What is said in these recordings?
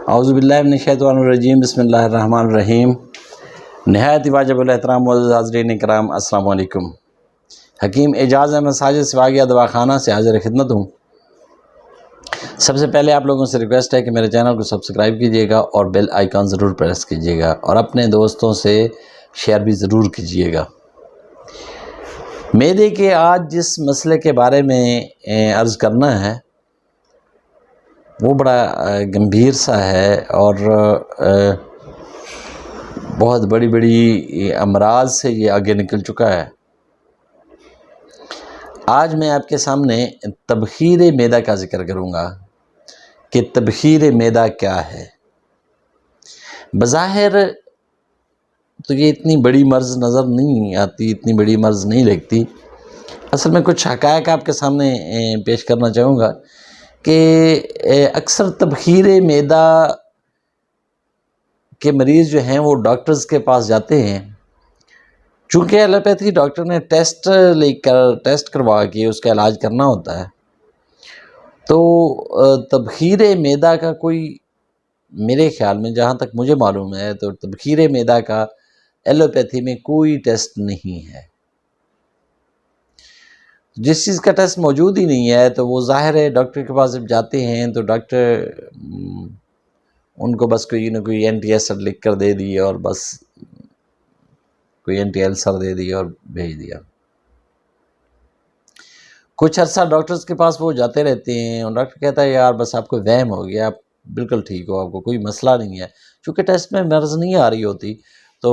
اعوذ باللہ من الشیطان الرجیم، بسم اللہ الرحمن الرحیم۔ نہایت واجب الاحترام معزز حاضرین اکرام، السلام علیکم۔ حکیم اعجاز احمد ساجد سواگیہ دواخانہ سے حاضر خدمت ہوں۔ سب سے پہلے آپ لوگوں سے ریکویسٹ ہے کہ میرے چینل کو سبسکرائب کیجئے گا اور بیل آئیکن ضرور پریس کیجئے گا اور اپنے دوستوں سے شیئر بھی ضرور کیجئے گا۔ معدے کے آج جس مسئلے کے بارے میں عرض کرنا ہے وہ بڑا گمبھیر سا ہے اور بہت بڑی بڑی امراض سے یہ آگے نکل چکا ہے۔ آج میں آپ کے سامنے تبخیر معدہ کا ذکر کروں گا کہ تبخیر معدہ کیا ہے۔ بظاہر تو یہ اتنی بڑی مرض نظر نہیں آتی، اتنی بڑی مرض نہیں لگتی۔ اصل میں کچھ حقائق آپ کے سامنے پیش کرنا چاہوں گا کہ اکثر تبخیر معدہ کے مریض جو ہیں وہ ڈاکٹرز کے پاس جاتے ہیں، چونکہ ایلوپیتھی ڈاکٹر نے ٹیسٹ کروا کے اس کا علاج کرنا ہوتا ہے، تو تبخیر معدہ کا کوئی، میرے خیال میں جہاں تک مجھے معلوم ہے تو تبخیر معدہ کا ایلوپیتھی میں کوئی ٹیسٹ نہیں ہے۔ جس چیز کا ٹیسٹ موجود ہی نہیں ہے تو وہ ظاہر ہے ڈاکٹر کے پاس جب جاتے ہیں تو ڈاکٹر ان کو بس کوئی نہ کوئی اینٹی ایسڈ لکھ کر دے دی اور بس کوئی اینٹی السر دے دی اور بھیج دیا۔ کچھ عرصہ ڈاکٹرز کے پاس وہ جاتے رہتے ہیں اور ڈاکٹر کہتا ہے یار بس آپ کو وہم ہو گیا، آپ بالکل ٹھیک ہو، آپ کو کوئی مسئلہ نہیں ہے۔ چونکہ ٹیسٹ میں مرض نہیں آ رہی ہوتی تو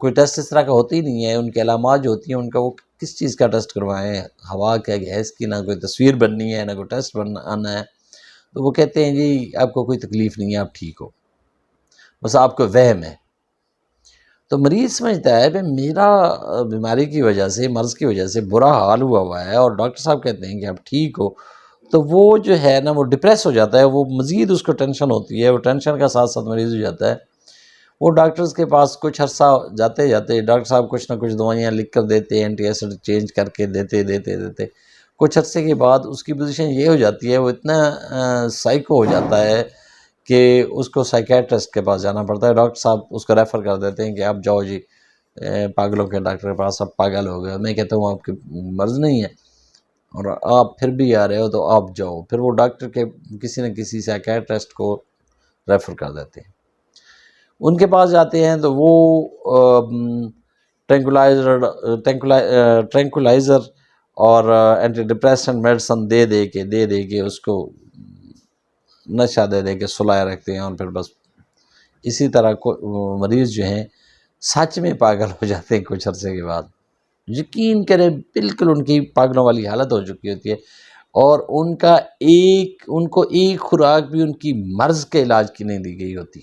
کوئی ٹیسٹ اس طرح کا ہوتی نہیں ہے، ان کے علامات جو ہوتی ہیں ان کا وہ کس چیز کا ٹیسٹ کروائیں، ہوا کے گیس کی نہ کوئی تصویر بننی ہے نہ کوئی ٹیسٹ آنا ہے، تو وہ کہتے ہیں جی آپ کو کوئی تکلیف نہیں ہے، آپ ٹھیک ہو، بس آپ کو وہم ہے۔ تو مریض سمجھتا ہے کہ میرا بیماری کی وجہ سے، مرض کی وجہ سے برا حال ہوا ہے اور ڈاکٹر صاحب کہتے ہیں کہ آپ ٹھیک ہو، تو وہ جو ہے نا وہ ڈپریس ہو جاتا ہے، وہ مزید اس کو ٹینشن ہوتی ہے، وہ ٹینشن کا ساتھ ساتھ مریض ہو جاتا ہے۔ وہ ڈاکٹرز کے پاس کچھ عرصہ جاتے جاتے ڈاکٹر صاحب کچھ نہ کچھ دوائیاں لکھ کر دیتے، اینٹی ایسڈ چینج کر کے دیتے کچھ عرصے کے بعد اس کی پوزیشن یہ ہو جاتی ہے، وہ اتنا سائیکو ہو جاتا ہے کہ اس کو سائیکیٹرسٹ کے پاس جانا پڑتا ہے۔ ڈاکٹر صاحب اس کو ریفر کر دیتے ہیں کہ آپ جاؤ جی پاگلوں کے ڈاکٹر کے پاس، آپ پاگل ہو گئے۔ میں کہتا ہوں آپ کی مرض نہیں ہے اور آپ پھر بھی آ رہے ہو تو آپ جاؤ، پھر وہ ڈاکٹر کے کسی نہ کسی سائیکیٹرسٹ کو ریفر کر دیتے ہیں۔ ان کے پاس جاتے ہیں تو وہ ٹرینکولائزر اور اینٹی ڈپریسنٹ میڈیسن دے کے اس کو نشہ دے کے سلائے رکھتے ہیں اور پھر بس اسی طرح مریض جو ہیں سچ میں پاگل ہو جاتے ہیں کچھ عرصے کے بعد۔ یقین کریں بالکل ان کی پاگلوں والی حالت ہو چکی ہوتی ہے اور ان کو ایک خوراک بھی ان کی مرض کے علاج کی نہیں دی گئی ہوتی۔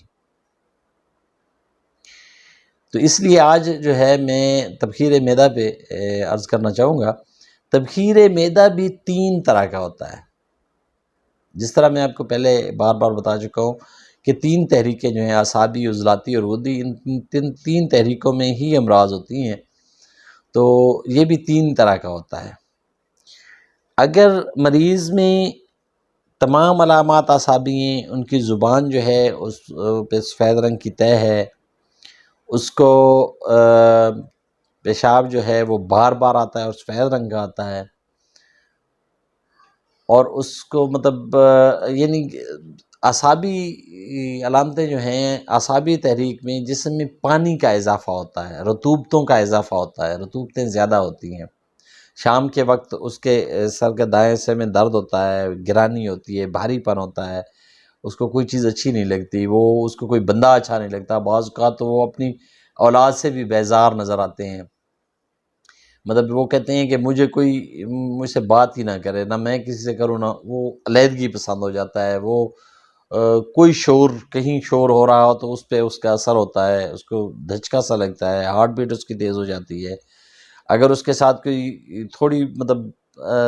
تو اس لیے آج جو ہے میں تبخیر معدہ پہ عرض کرنا چاہوں گا۔ تبخیر معدہ بھی 3 طرح کا ہوتا ہے، جس طرح میں آپ کو پہلے بار بار بتا چکا ہوں کہ 3 تحریکیں جو ہیں اعصابی، عضلاتی اور ودی، ان 3 تحریکوں میں ہی امراض ہوتی ہیں، تو یہ بھی 3 طرح کا ہوتا ہے۔ اگر مریض میں تمام علامات اعصابی ہیں، ان کی زبان جو ہے اس پہ سفید رنگ کی تہ ہے، اس کو پیشاب جو ہے وہ بار بار آتا ہے اور سفید رنگ کا آتا ہے، اور اس کو مطلب یعنی اعصابی علامتیں جو ہیں، اعصابی تحریک میں جسم میں پانی کا اضافہ ہوتا ہے، رطوبتوں کا اضافہ ہوتا ہے، رطوبتیں زیادہ ہوتی ہیں۔ شام کے وقت اس کے سر کے دائیں حصے میں درد ہوتا ہے، گرانی ہوتی ہے، بھاری پن ہوتا ہے، اس کو کوئی چیز اچھی نہیں لگتی، اس کو کوئی بندہ اچھا نہیں لگتا، بعض اوقات تو وہ اپنی اولاد سے بھی بیزار نظر آتے ہیں۔ مطلب وہ کہتے ہیں کہ مجھ سے بات ہی نہ کرے، نہ میں کسی سے کروں، نہ وہ علیحدگی پسند ہو جاتا ہے۔ وہ کوئی کہیں شور ہو رہا ہو تو اس پہ اس کا اثر ہوتا ہے، اس کو دھچکا سا لگتا ہے، ہارٹ بیٹ اس کی تیز ہو جاتی ہے۔ اگر اس کے ساتھ کوئی تھوڑی مطلب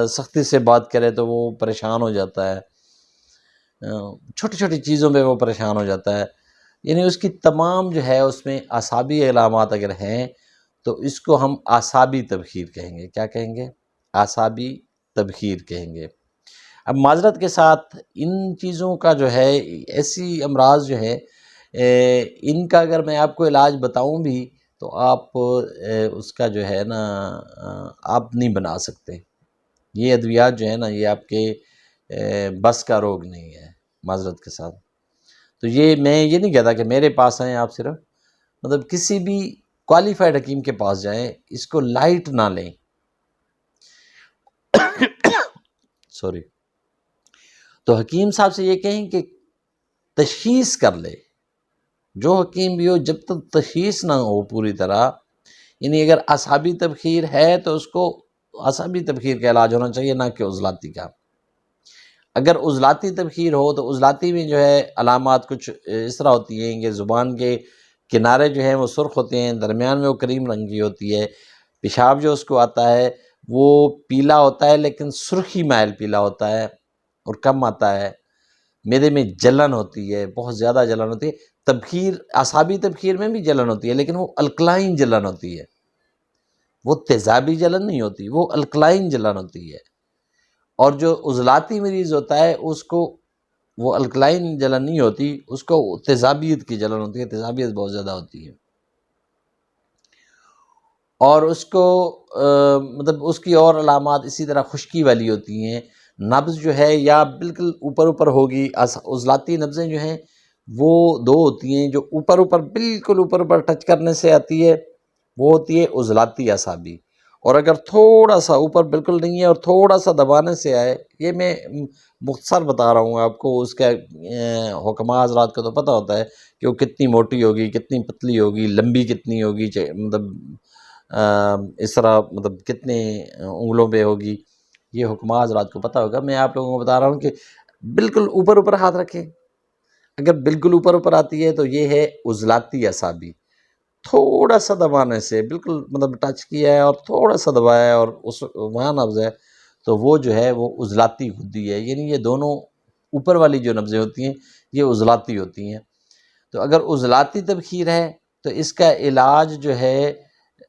سختی سے بات کرے تو وہ پریشان ہو جاتا ہے، چھوٹی چھوٹی چیزوں پہ وہ پریشان ہو جاتا ہے۔ یعنی اس کی تمام جو ہے اس میں اعصابی علامات اگر ہیں تو اس کو ہم اعصابی تبخیر کہیں گے۔ کیا کہیں گے؟ اعصابی تبخیر کہیں گے۔ اب معذرت کے ساتھ ان چیزوں کا جو ہے، ایسی امراض جو ہے ان کا اگر میں آپ کو علاج بتاؤں بھی تو آپ اس کا جو ہے نا آپ نہیں بنا سکتے. یہ ادویات جو ہے نا یہ آپ کے بس کا روگ نہیں ہے معذرت کے ساتھ. تو میں یہ نہیں کہتا کہ میرے پاس آئیں آپ، صرف مطلب کسی بھی کوالیفائڈ حکیم کے پاس جائیں، اس کو لائٹ نہ لیں. سوری. تو حکیم صاحب سے یہ کہیں کہ تشخیص کر لے. جو حکیم بھی ہو، جب تک تشخیص نہ ہو پوری طرح، یعنی اگر اعصابی تبخیر ہے تو اس کو اعصابی تبخیر کا علاج ہونا چاہیے، نہ کہ عضلاتی کا. اگر عضلاتی تبخیر ہو تو عضلاتی میں جو ہے علامات کچھ اس طرح ہوتی ہیں کہ زبان کے کنارے جو ہیں وہ سرخ ہوتے ہیں، درمیان میں وہ کریم رنگ کی ہوتی ہے. پیشاب جو اس کو آتا ہے وہ پیلا ہوتا ہے، لیکن سرخی مائل پیلا ہوتا ہے اور کم آتا ہے. معدے میں جلن ہوتی ہے، بہت زیادہ جلن ہوتی ہے. تبخیر، اعصابی تبخیر میں بھی جلن ہوتی ہے، لیکن وہ الکلائن جلن ہوتی ہے، وہ تیزابی جلن نہیں ہوتی، وہ الکلائن جلن ہوتی ہے. اور جو عضلاتی مریض ہوتا ہے اس کو وہ الکلائن جلن نہیں ہوتی، اس کو تیزابیت کی جلن ہوتی ہے، تیزابیت بہت زیادہ ہوتی ہے. اور اس کو مطلب اس کی اور علامات اسی طرح خشکی والی ہوتی ہیں. نبض جو ہے یا بالکل اوپر اوپر ہوگی. عضلاتی نبضیں جو ہیں وہ دو ہوتی ہیں، جو اوپر بالکل اوپر ٹچ کرنے سے آتی ہے وہ ہوتی ہے عضلاتی اعصابی. اور اگر تھوڑا سا اوپر بالکل نہیں ہے اور تھوڑا سا دبانے سے آئے، یہ میں مختصر بتا رہا ہوں آپ کو، اس کا حکماء حضرات کو تو پتہ ہوتا ہے کہ وہ کتنی موٹی ہوگی، کتنی پتلی ہوگی، لمبی کتنی ہوگی، مطلب اس طرح مطلب کتنے انگلوں پہ ہوگی، یہ حکماء حضرات کو پتہ ہوگا. میں آپ لوگوں کو بتا رہا ہوں کہ بالکل اوپر ہاتھ رکھیں. اگر بالکل اوپر آتی ہے تو یہ ہے عضلاتی اعصابی. تھوڑا سا دبانے سے، بالکل مطلب ٹچ کیا ہے اور تھوڑا سا دبایا ہے اور وہاں نبض ہے، تو وہ جو ہے وہ عضلاتی غدی ہے. یعنی یہ دونوں اوپر والی جو نبضیں ہوتی ہیں یہ عضلاتی ہوتی ہیں. تو اگر عضلاتی تبخیر ہے تو اس کا علاج جو ہے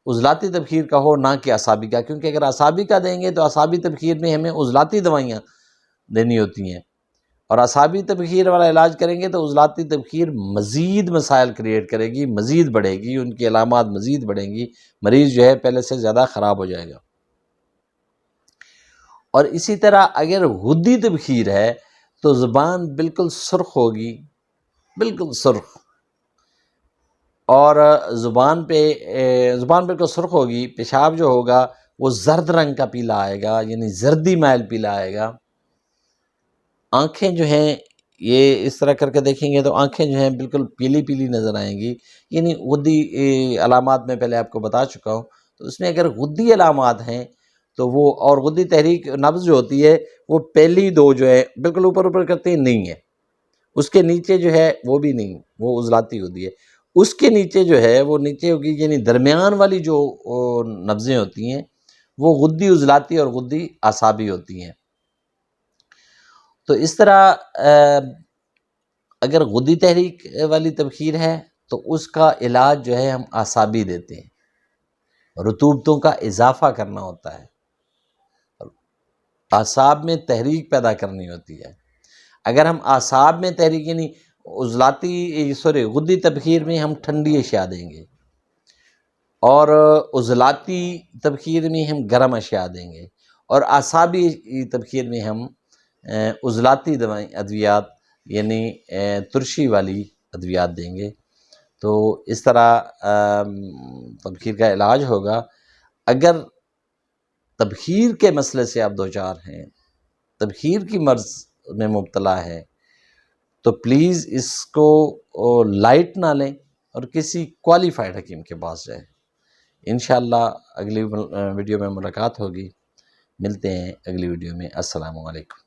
عضلاتی تبخیر کا ہو، نہ کہ اعصابی کا. کیونکہ اگر اعصابی کا دیں گے تو اعصابی تبخیر میں ہمیں عضلاتی دوائیاں دینی ہوتی ہیں، اور اعصابی تبخیر والا علاج کریں گے تو عضلاتی تبخیر مزید مسائل کریٹ کرے گی، مزید بڑھے گی، ان کی علامات مزید بڑھیں گی، مریض جو ہے پہلے سے زیادہ خراب ہو جائے گا. اور اسی طرح اگر غدی تبخیر ہے تو زبان بالکل سرخ ہوگی، بالکل سرخ، اور زبان بالکل سرخ ہوگی. پیشاب جو ہوگا وہ زرد رنگ کا پیلا آئے گا، یعنی زردی مائل پیلا آئے گا. آنکھیں جو ہیں یہ اس طرح کر کے دیکھیں گے تو آنکھیں جو ہیں بالکل پیلی پیلی نظر آئیں گی. یعنی غدی علامات میں پہلے آپ کو بتا چکا ہوں. تو اس میں اگر غدی علامات ہیں تو وہ، اور غدی تحریک نبض جو ہوتی ہے وہ پہلی دو جو ہے بالکل اوپر کرتے ہیں، نہیں ہے. اس کے نیچے جو ہے وہ بھی نہیں، وہ عضلاتی غدی ہے. اس کے نیچے جو ہے وہ نیچے ہوگی، یعنی درمیان والی جو نبضیں ہوتی ہیں وہ غدی عضلاتی اور غدی اعصابی ہوتی ہیں. تو اس طرح اگر غدی تحریک والی تبخیر ہے تو اس کا علاج جو ہے ہم اعصابی دیتے ہیں. رطوبتوں کا اضافہ کرنا ہوتا ہے، اعصاب میں تحریک پیدا کرنی ہوتی ہے. اگر ہم اعصاب میں تحریک، یعنی غدی تبخیر میں ہم ٹھنڈی اشیاء دیں گے، اور عضلاتی تبخیر میں ہم گرم اشیاء دیں گے، اور اعصابی تبخیر میں ہم عضلاتی ادویات یعنی ترشی والی ادویات دیں گے. تو اس طرح تبخیر کا علاج ہوگا. اگر تبخیر کے مسئلے سے آپ دوچار ہیں، تبخیر کی مرض میں مبتلا ہے، تو پلیز اس کو لائٹ نہ لیں اور کسی کوالیفائڈ حکیم کے پاس جائیں. انشاءاللہ اگلی ویڈیو میں ملاقات ہوگی. ملتے ہیں اگلی ویڈیو میں. السلام علیکم.